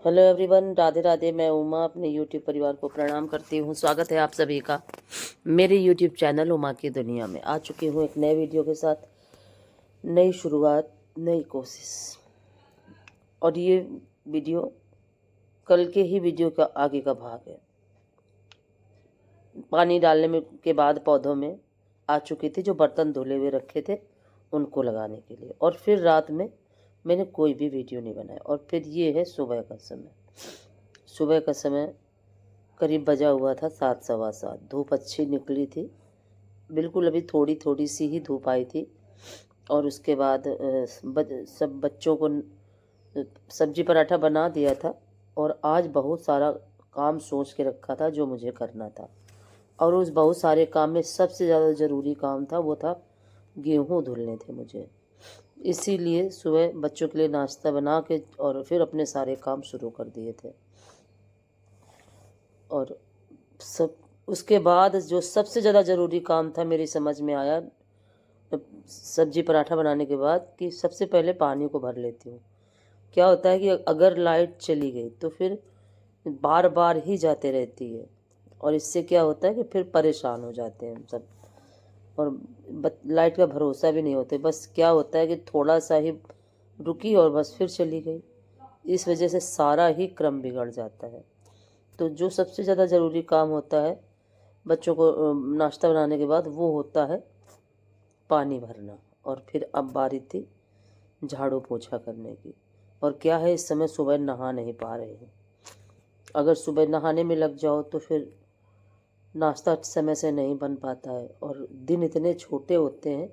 Hello everyone, Radhe Radhe. मैं उमा अपने YouTube परिवार को प्रणाम करती हूँ। स्वागत है आप सभी का मेरे यूट्यूब चैनल उमा की दुनिया में। आ चुकी हूँ एक नए वीडियो के साथ। नई शुरुआत, नई कोशिश। और ये वीडियो कल के ही वीडियो का आगे का भाग है। पानी डालने में के बाद पौधों में आ चुकी थी, जो बर्तन धुले हुए रखे थे उनको लगाने के लिए। और फिर रात में मैंने कोई भी वीडियो नहीं बनाया। और फिर ये है सुबह का समय। सुबह का समय करीब बजा हुआ था 7, सवा 7। धूप अच्छी निकली थी, बिल्कुल अभी थोड़ी थोड़ी सी ही धूप आई थी। और उसके बाद सब बच्चों को सब्जी पराठा बना दिया था। और आज बहुत सारा काम सोच के रखा था जो मुझे करना था। और उस बहुत सारे काम में सबसे ज़्यादा ज़रूरी काम था, वो था गेहूँ धुलने थे मुझे। इसीलिए सुबह बच्चों के लिए नाश्ता बना के और फिर अपने सारे काम शुरू कर दिए थे। और सब उसके बाद जो सबसे ज़्यादा ज़रूरी काम था मेरी समझ में आया सब्जी पराठा बनाने के बाद, कि सबसे पहले पानी को भर लेती हूँ। क्या होता है कि अगर लाइट चली गई तो फिर बार बार ही जाते रहती है। और इससे क्या होता है कि फिर परेशान हो जाते हैं हम सब। और लाइट का भरोसा भी नहीं होता। बस क्या होता है कि थोड़ा सा ही रुकी और बस फिर चली गई। इस वजह से सारा ही क्रम बिगड़ जाता है। तो जो सबसे ज़्यादा ज़रूरी काम होता है बच्चों को नाश्ता बनाने के बाद, वो होता है पानी भरना। और फिर अब बारी थी झाड़ू पोछा करने की। और क्या है, इस समय सुबह नहा नहीं पा रहे हैं। अगर सुबह नहाने में लग जाओ तो फिर नाश्ता समय से नहीं बन पाता है। और दिन इतने छोटे होते हैं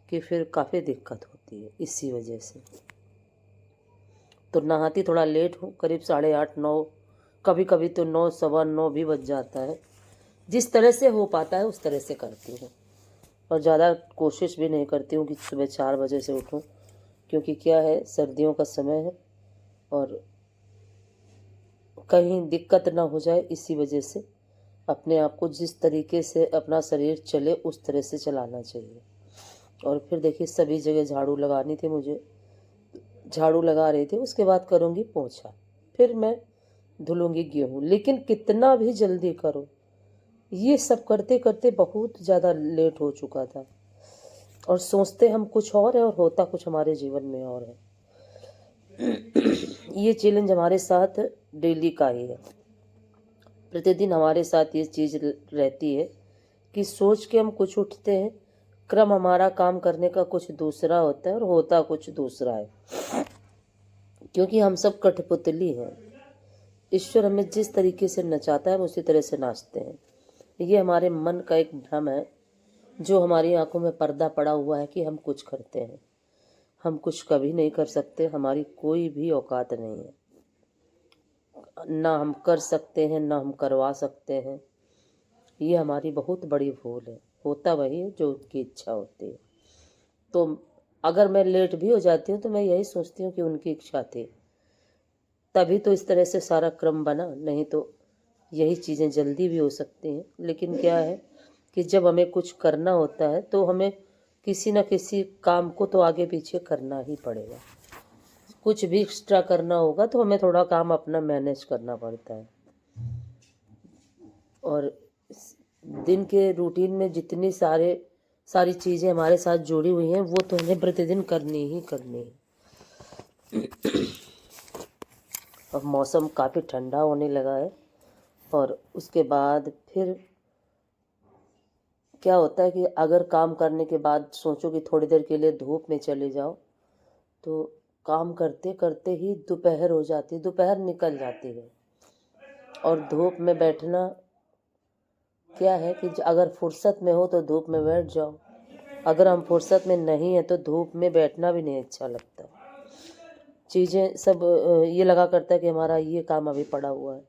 कि फिर काफ़ी दिक्कत होती है इसी वजह से। तो नहाती थोड़ा लेट हूँ, करीब 8:30 9, कभी कभी तो 9 सवा 9 भी बज जाता है। जिस तरह से हो पाता है उस तरह से करती हूँ। और ज़्यादा कोशिश भी नहीं करती हूँ कि सुबह 4 बजे से उठूँ, क्योंकि क्या है, सर्दियों का समय है और कहीं दिक्कत ना हो जाए। इसी वजह से अपने आप को जिस तरीके से अपना शरीर चले उस तरह से चलाना चाहिए। और फिर देखिए, सभी जगह झाड़ू लगानी थी मुझे, झाड़ू लगा रही थी। उसके बाद करूँगी पोछा, फिर मैं धुलूँगी गेहूँ। लेकिन कितना भी जल्दी करो, ये सब करते करते बहुत ज़्यादा लेट हो चुका था। और सोचते हम कुछ और है और होता कुछ हमारे जीवन में और है। ये चैलेंज हमारे साथ डेली का ही है। प्रतिदिन हमारे साथ ये चीज़ रहती है कि सोच के हम कुछ उठते हैं, क्रम हमारा काम करने का कुछ दूसरा होता है और होता कुछ दूसरा है। क्योंकि हम सब कठपुतली हैं। ईश्वर हमें जिस तरीके से नचाता है हम उसी तरह से नाचते हैं। ये हमारे मन का एक भ्रम है, जो हमारी आंखों में पर्दा पड़ा हुआ है कि हम कुछ करते हैं। हम कुछ कभी नहीं कर सकते, हमारी कोई भी औकात नहीं है। ना हम कर सकते हैं, ना हम करवा सकते हैं। ये हमारी बहुत बड़ी भूल है। होता वही है जो उनकी इच्छा होती है। तो अगर मैं लेट भी हो जाती हूँ तो मैं यही सोचती हूँ कि उनकी इच्छा थी, तभी तो इस तरह से सारा क्रम बना। नहीं तो यही चीज़ें जल्दी भी हो सकती हैं। लेकिन क्या है कि जब हमें कुछ करना होता है तो हमें किसी न किसी काम को तो आगे पीछे करना ही पड़ेगा। कुछ भी एक्स्ट्रा करना होगा तो हमें थोड़ा काम अपना मैनेज करना पड़ता है। और दिन के रूटीन में जितनी सारी चीज़ें हमारे साथ जुड़ी हुई हैं, वो तो हमें प्रतिदिन करनी ही करनी है। अब मौसम काफ़ी ठंडा होने लगा है। और उसके बाद फिर क्या होता है कि अगर काम करने के बाद सोचो कि थोड़ी देर के लिए धूप में चले जाओ, तो काम करते करते ही दोपहर हो जाती है, दोपहर निकल जाती है। और धूप में बैठना क्या है कि अगर फुर्सत में हो तो धूप में बैठ जाओ। अगर हम फुर्सत में नहीं है तो धूप में बैठना भी नहीं अच्छा लगता। चीज़ें सब ये लगा करता है कि हमारा ये काम अभी पड़ा हुआ है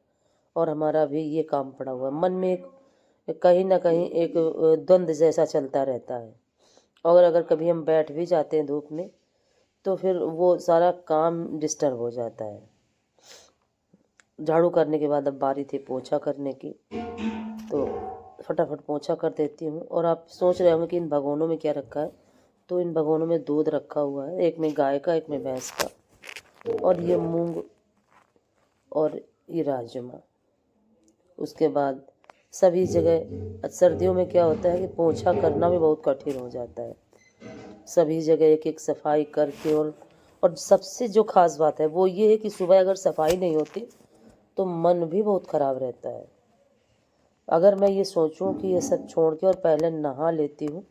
और हमारा भी ये काम पड़ा हुआ है। मन में एक कहीं ना कहीं एक द्वंद्व जैसा चलता रहता है। और अगर कभी हम बैठ भी जाते हैं धूप में तो फिर वो सारा काम डिस्टर्ब हो जाता है। झाड़ू करने के बाद अब बारी थी पोछा करने की, तो फटाफट पोछा कर देती हूँ। और आप सोच रहे होंगे कि इन भगोनों में क्या रखा है। तो इन भगोनों में दूध रखा हुआ है, एक में गाय का, एक में भैंस का। और ये मूंग और ये राजमा। उसके बाद सभी जगह सर्दियों में क्या होता है कि पोंछा करना भी बहुत कठिन हो जाता है। सभी जगह एक एक सफाई करके और सबसे जो खास बात है वो ये है कि सुबह अगर सफाई नहीं होती तो मन भी बहुत ख़राब रहता है। अगर मैं ये सोचूं कि ये सब छोड़ के और पहले नहा लेती हूँ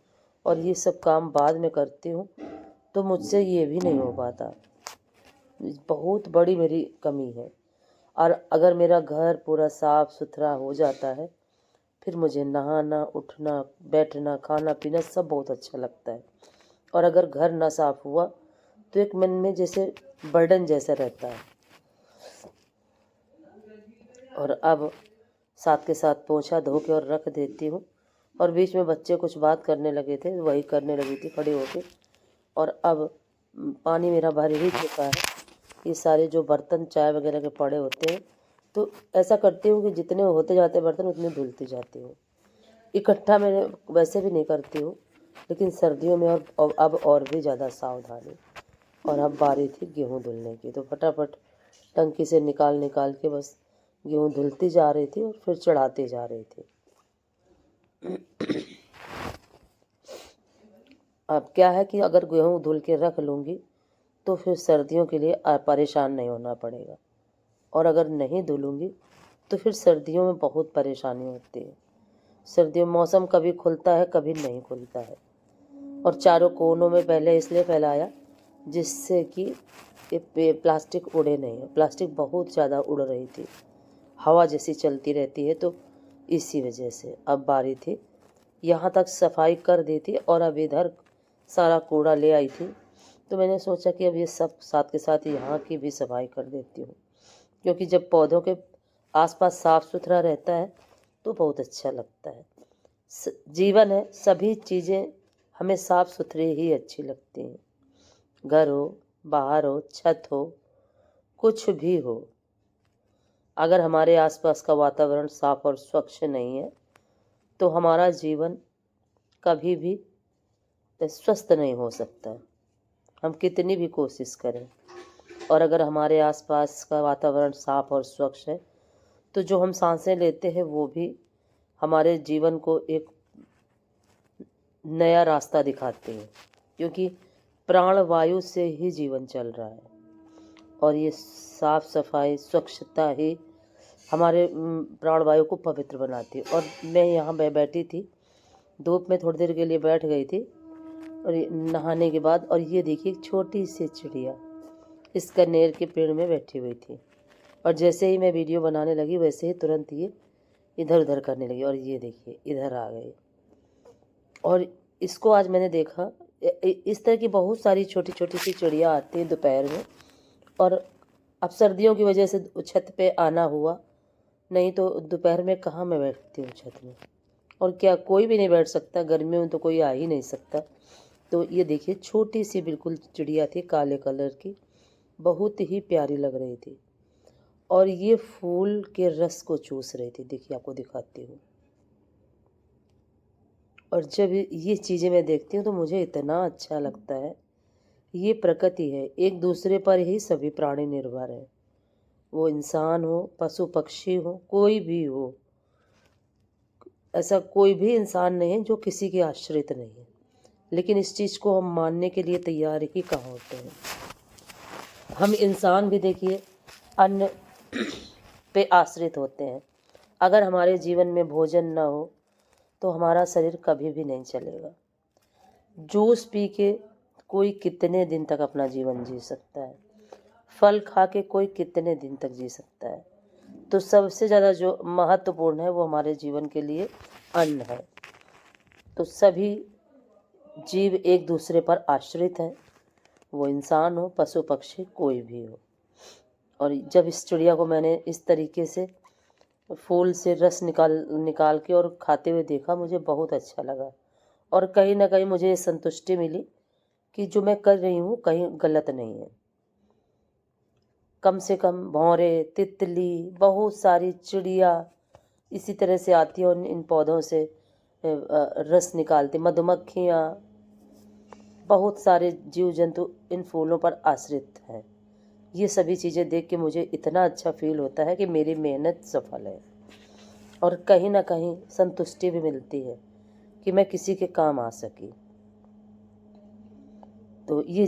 और ये सब काम बाद में करती हूँ तो मुझसे ये भी नहीं हो पाता। बहुत बड़ी मेरी कमी है। और अगर मेरा घर पूरा साफ सुथरा हो जाता है फिर मुझे नहाना, उठना, बैठना, खाना पीना सब बहुत अच्छा लगता है। और अगर घर ना साफ हुआ तो एक मन में जैसे बर्डन जैसा रहता है। और अब साथ के साथ पोंछा धो के और रख देती हूँ। और बीच में बच्चे कुछ बात करने लगे थे, वही करने लगी थी खड़ी होके। और अब पानी मेरा भर ही चुका है। ये सारे जो बर्तन चाय वगैरह के पड़े होते हैं तो ऐसा करती हूँ कि जितने होते जाते बर्तन उतने धुलती जाती हूँ। इकट्ठा मैं वैसे भी नहीं करती हूँ, लेकिन सर्दियों में और अब और भी ज़्यादा सावधानी। और अब बारी थी गेहूँ धुलने की, तो फटाफट टंकी से निकाल के बस गेहूँ धुलती जा रही थी और फिर चढ़ाती जा रही थी। अब क्या है कि अगर गेहूँ धुल के रख लूँगी तो फिर सर्दियों के लिए परेशान नहीं होना पड़ेगा। और अगर नहीं धुलूँगी तो फिर सर्दियों में बहुत परेशानी होती है। सर्दियों में मौसम कभी खुलता है कभी नहीं खुलता है। और चारों कोनों में पहले इसलिए फैलाया जिससे कि प्लास्टिक उड़े नहीं। प्लास्टिक बहुत ज़्यादा उड़ रही थी, हवा जैसी चलती रहती है, तो इसी वजह से अब बारी थी यहाँ तक सफाई कर दी थी और अब इधर सारा कूड़ा ले आई थी। तो मैंने सोचा कि अब ये सब साथ के साथ यहाँ की भी सफाई कर देती हूँ, क्योंकि जब पौधों के आसपास साफ सुथरा रहता है तो बहुत अच्छा लगता है। जीवन है, सभी चीज़ें हमें साफ सुथरे ही अच्छी लगती हैं। घर हो, बाहर हो, छत हो, कुछ भी हो, अगर हमारे आसपास का वातावरण साफ और स्वच्छ नहीं है तो हमारा जीवन कभी भी स्वस्थ नहीं हो सकता, हम कितनी भी कोशिश करें। और अगर हमारे आसपास का वातावरण साफ और स्वच्छ है तो जो हम सांसें लेते हैं वो भी हमारे जीवन को एक नया रास्ता दिखाते हैं, क्योंकि प्राण वायु से ही जीवन चल रहा है। और ये साफ सफाई स्वच्छता ही हमारे प्राण वायु को पवित्र बनाती है। और मैं यहाँ बैठी थी, धूप में थोड़ी देर के लिए बैठ गई थी और नहाने के बाद, और ये देखिए छोटी सी चिड़िया इस कनेर के पेड़ में बैठी हुई थी। और जैसे ही मैं वीडियो बनाने लगी वैसे ही तुरंत ये इधर उधर करने लगी। और ये देखिए इधर आ गई। और इसको आज मैंने देखा, इस तरह की बहुत सारी छोटी छोटी सी चिड़िया आती है दोपहर में। और अब सर्दियों की वजह से छत पे आना हुआ, नहीं तो दोपहर में कहाँ मैं बैठती हूँ छत में। और क्या कोई भी नहीं बैठ सकता, गर्मियों में तो कोई आ ही नहीं सकता। तो ये देखिए छोटी सी बिल्कुल चिड़िया थी, काले कलर की, बहुत ही प्यारी लग रही थी। और ये फूल के रस को चूस रही थी। देखिए आपको दिखाती हूँ। और जब ये चीज़ें मैं देखती हूँ तो मुझे इतना अच्छा लगता है। ये प्रकृति है, एक दूसरे पर ही सभी प्राणी निर्भर हैं, वो इंसान हो, पशु पक्षी हो, कोई भी हो। ऐसा कोई भी इंसान नहीं है जो किसी के आश्रित नहीं है, लेकिन इस चीज़ को हम मानने के लिए तैयार ही कहाँ होते हैं। हम इंसान भी देखिए अन्न पे आश्रित होते हैं। अगर हमारे जीवन में भोजन न हो तो हमारा शरीर कभी भी नहीं चलेगा। जूस पी के कोई कितने दिन तक अपना जीवन जी सकता है, फल खा के कोई कितने दिन तक जी सकता है। तो सबसे ज़्यादा जो महत्वपूर्ण है वो हमारे जीवन के लिए अन्न है। तो सभी जीव एक दूसरे पर आश्रित हैं, वो इंसान हो, पशु पक्षी, कोई भी हो। और जब इस चिड़िया को मैंने इस तरीके से फूल से रस निकाल के और खाते हुए देखा, मुझे बहुत अच्छा लगा। और कहीं ना कहीं मुझे संतुष्टि मिली कि जो मैं कर रही हूँ कहीं गलत नहीं है। कम से कम भौरे, तितली, बहुत सारी चिड़िया इसी तरह से आती हैं, इन पौधों से रस निकालती। मधुमक्खियाँ, बहुत सारे जीव जंतु इन फूलों पर आश्रित हैं। ये सभी चीज़ें देख के मुझे इतना अच्छा फील होता है कि मेरी मेहनत सफल है, और कहीं ना कहीं संतुष्टि भी मिलती है कि मैं किसी के काम आ सकी। तो ये